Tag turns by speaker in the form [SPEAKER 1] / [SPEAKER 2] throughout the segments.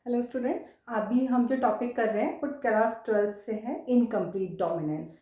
[SPEAKER 1] Hello students, अभी हम जो टॉपिक कर रहे हैं वो क्लास 12 से है इनकम्प्लीट डोमिनेंस।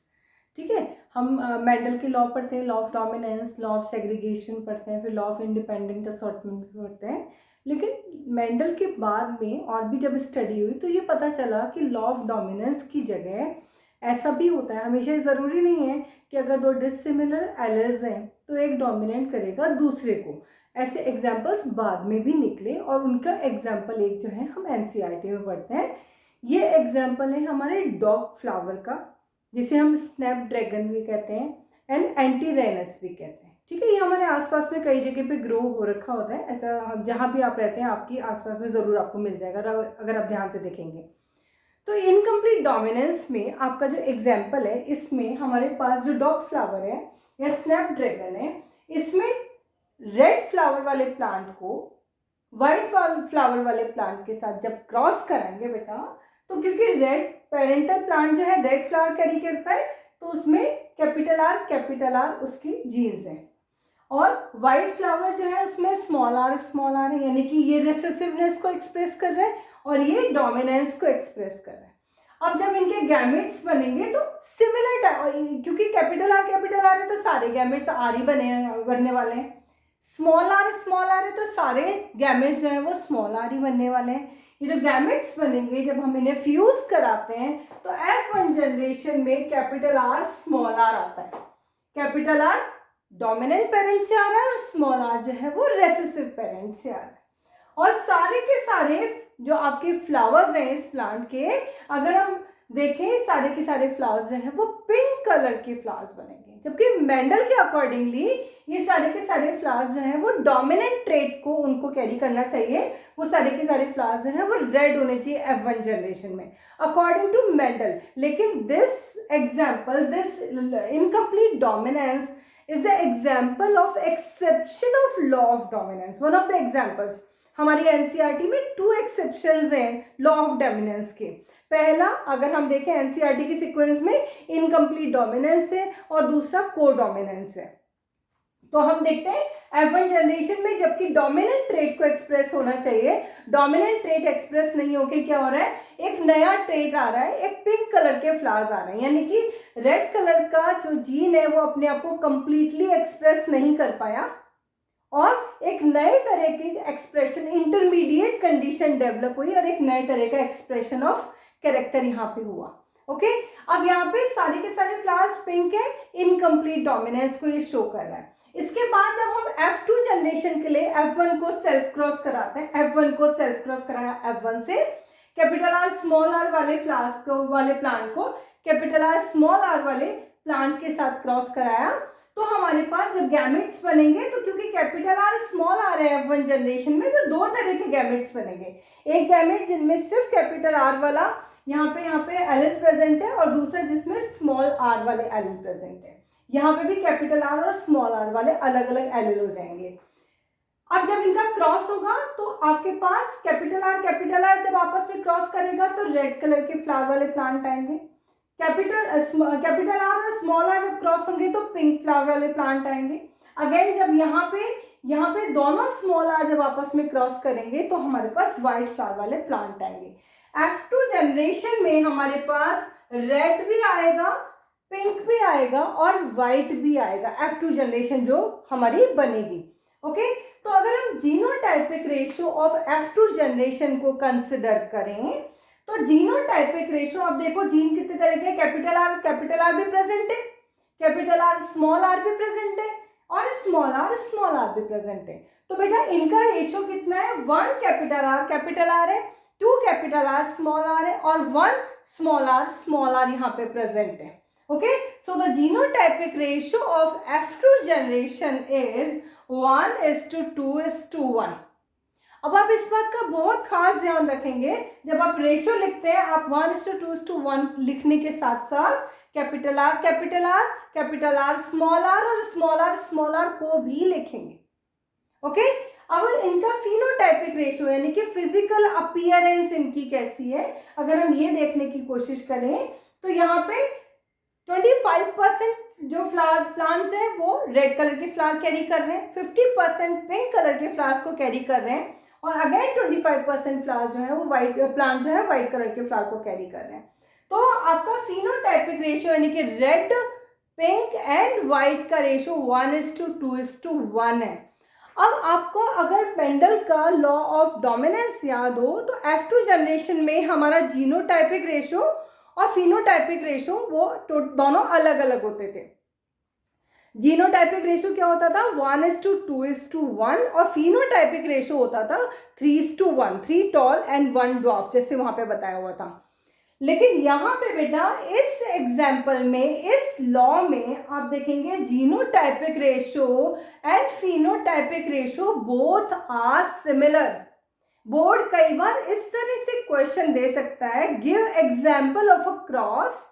[SPEAKER 1] ठीक है, हम मेंडल के लॉ पढ़ते हैं, law of dominance, law of segregation पढ़ते हैं, फिर लॉ ऑफ इंडिपेंडेंट असॉर्टमेंट पढ़ते हैं। लेकिन मेंडल के बाद में और भी जब स्टडी हुई तो ये पता चला कि लॉ ऑफ डोमिनेंस की जगह ऐसा भी होता है, हमेशा ज़रूरी नहीं है कि अगर दो डिसिमिलर एलेल्स हैं तो एक डोमिनेट करेगा दूसरे को। ऐसे एग्जाम्पल्स बाद में भी निकले और उनका एग्जाम्पल एक जो है हम एनसीईआरटी में पढ़ते हैं। ये एग्जाम्पल है हमारे डॉग फ्लावर का, जिसे हम स्नैप ड्रैगन भी कहते हैं एंड एंटीरेनस भी कहते हैं। ठीक है, ये हमारे आसपास में कई जगह पे ग्रो हो रखा होता है। ऐसा जहाँ भी आप रहते हैं आपकी आसपास में ज़रूर आपको मिल जाएगा अगर आप ध्यान से देखेंगे। तो इनकम्प्लीट डोमिनेंस में आपका जो एग्जाम्पल है, इसमें हमारे पास जो डॉग फ्लावर है या स्नैप ड्रैगन है, इसमें रेड फ्लावर वाले प्लांट को वाइट फ्लावर वाले प्लांट के साथ जब क्रॉस कराएंगे बेटा, तो क्योंकि रेड पेरेंटल प्लांट जो है रेड फ्लावर कैरी करता है, तो उसमें कैपिटल आर उसकी जीन्स है, और वाइट फ्लावर जो है उसमें स्मॉल आर है, यानी कि ये रिसेसिवनेस को एक्सप्रेस कर रहा है और ये डोमिनेंस को एक्सप्रेस कर रहा है। अब जब इनके गैमेट्स बनेंगे तो सिमिलर, क्योंकि कैपिटल आर है तो सारे गैमेट्स आर ही बनने वाले हैं। स्मॉल आर है तो सारे गैमेट्स जो हैं वो स्मॉल आर ही बनने वाले हैं। ये जो गैमेट्स बनेंगे जब हम इन्हें फ्यूज कराते हैं तो F1 जनरेशन में कैपिटल आर स्मॉल आर आता है। कैपिटल आर डोमिनेंट पेरेंट से आ रहा है और स्मॉल आर जो है वो रेसेसिव पेरेंट से आ रहा है। और सारे के सारे जो आपके फ्लावर्स हैं इस प्लांट के, अगर हम देखें सारे के सारे फ्लावर्स जो हैं वो पिंक कलर के फ्लावर्स बनेंगे, जबकि मेंडल के अकॉर्डिंगली ये सारे के सारे फ्लावर्स जो हैं वो डोमिनेंट ट्रेट को उनको कैरी करना चाहिए। वो सारे के सारे फ्लावर्स जो हैं वो रेड होने चाहिए F1 जनरेशन में अकॉर्डिंग टू मेंडल। लेकिन this incomplete dominance is the example of exception of law of dominance. One of the examples, हमारी एनसीईआरटी में 2 एक्सेप्शंस हैं लॉ ऑफ डोमिनेंस के। पहला, अगर हम देखें एनसीईआरटी की सीक्वेंस में इनकम्प्लीट डोमिनेंस है और दूसरा को डोमिनेंस है। तो हम देखते हैं F1 जनरेशन में जबकि डोमिनेंट ट्रेट को एक्सप्रेस होना चाहिए, डोमिनेंट ट्रेट एक्सप्रेस नहीं होके क्या हो रहा है, एक नया ट्रेट आ रहा है, एक पिंक कलर के फ्लावर्स आ रहे हैं, यानी कि रेड कलर का जो जीन है वो अपने आप को कंप्लीटली एक्सप्रेस नहीं कर पाया और एक नए तरह की एक्सप्रेशन, इंटरमीडिएट कंडीशन डेवलप हुई और एक नए तरह का एक्सप्रेशन ऑफ कैरेक्टर यहाँ पे हुआ। ओके, अब यहाँ पे सारे के सारे फ्लावर्स पिंक है, इनकम्प्लीट डोमिनेंस को ये शो कर रहा है। इसके बाद जब हम F2 जनरेशन के लिए F1 को सेल्फ क्रॉस कराते हैं, F1 को सेल्फ क्रॉस कराया F1 से, कैपिटल आर स्मॉल आर वाले फ्लावर्स को, वाले प्लांट को कैपिटल आर स्मॉल आर वाले प्लांट के साथ क्रॉस कराया, तो हमारे पास जब गैमेट्स बनेंगे, तो क्योंकि कैपिटल आर स्मॉल आर है F1 जनरेशन में, तो 2 तरह के गैमेट्स बनेंगे। एक गैमेट जिनमें सिर्फ कैपिटल आर वाला यहाँ पे एलिस प्रेजेंट है और दूसरा जिसमें स्मॉल आर वाले एलिल प्रेजेंट है। यहाँ पे भी कैपिटल आर और स्मॉल आर वाले अलग अलग एलिल हो जाएंगे। अब जब इनका क्रॉस होगा तो आपके पास कैपिटल आर जब आपस में क्रॉस करेगा तो रेड कलर के फ्लावर वाले प्लांट आएंगे। कैपिटल आर और स्मॉल आर जब क्रॉस होंगे तो पिंक फ्लावर वाले प्लांट आएंगे। अगेन जब यहाँ पे दोनों स्मॉल आर जब आपस में क्रॉस करेंगे तो हमारे पास व्हाइट फ्लावर वाले प्लांट आएंगे। F2 जनरेशन में हमारे पास रेड भी आएगा, पिंक भी आएगा और व्हाइट भी आएगा, F2 जनरेशन जो हमारी बनेगी। ओके, तो अगर हम genotypic ratio of F2 generation को कंसिडर करें तो जीनोटाइपिक रेशियो, आप देखो जीन कितने तरह के, कैपिटल आर भी प्रेजेंट है, कैपिटल आर स्मॉल आर भी प्रेजेंट है और स्मॉल आर भी प्रेजेंट है। तो बेटा इनका रेशियो कितना है, 1 कैपिटल आर है, 2 कैपिटल आर स्मॉल आर है और 1 स्मॉल आर यहाँ पे प्रेजेंट है। Okay, so the genotypic ratio of F2 generation is 1:2:1। अब आप इस बात का बहुत खास ध्यान रखेंगे, जब आप रेशियो लिखते हैं आप 1:2:1 लिखने के साथ साथ कैपिटल आर स्मॉल आर को भी लिखेंगे। ओके, अब इनका फिनोटाइपिक रेशियो यानी कि फिजिकल अपीयरेंस इनकी कैसी है, अगर हम ये देखने की कोशिश करें तो यहाँ पे 25% जो प्लांट्स हैं वो रेड कलर के फ्लावर कैरी कर रहे हैं, 50% पिंक कलर के फ्लावर्स को कैरी कर रहे हैं और अगेन 25% फ्लावर जो है वो वाइट, प्लांट जो है वाइट कलर के फ्लावर को कैरी कर रहे हैं। तो आपका फिनोटाइपिक रेशियो यानी कि रेड, पिंक एंड वाइट का रेशियो 1:2:1 है। अब आपको अगर मेंडल का लॉ ऑफ डोमिनेंस याद हो तो F2 जनरेशन में हमारा जीनोटाइपिक रेशियो और फिनोटाइपिक रेशियो वो दोनों अलग अलग होते थे। जीनोटाइपिक रेशियो क्या होता था 1:2:1 और फिनोटाइपिक रेशियो होता था 3:1, 3 टॉल एंड 1 ड्वार्फ, जैसे वहां पे बताया हुआ था। लेकिन यहाँ पे बेटा इस एग्जाम्पल में, इस लॉ में आप देखेंगे genotypic ratio and phenotypic ratio both are similar. Board कई बार इस तरह से क्वेश्चन दे सकता है, give example of a cross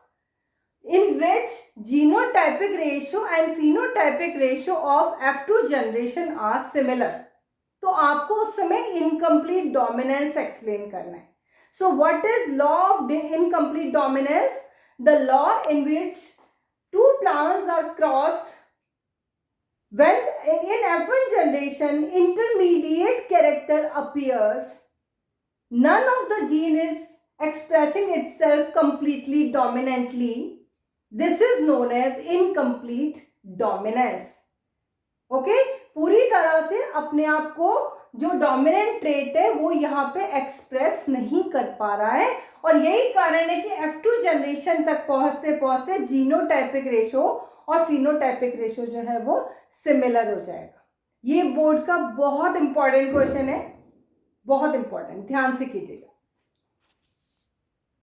[SPEAKER 1] in which genotypic ratio and phenotypic ratio of F2 generation are similar। तो आपको उस समय incomplete dominance explain करना है। So what is law of incomplete dominance? The law in which two plants are crossed when in F1 generation intermediate character appears, none of the gene is expressing itself completely dominantly, this is known as incomplete dominance. Okay, पूरी तरह से अपने आप को जो dominant trait है वो यहाँ पे एक्सप्रेस नहीं कर पा रहा है, और यही कारण है कि F2 जनरेशन तक पहुंचते पहुंचते जीनोटाइपिक रेशियो और फिनोटाइपिक रेशियो जो है वो सिमिलर हो जाएगा। ये बोर्ड का बहुत इंपॉर्टेंट क्वेश्चन है, बहुत इंपॉर्टेंट, ध्यान से कीजिएगा।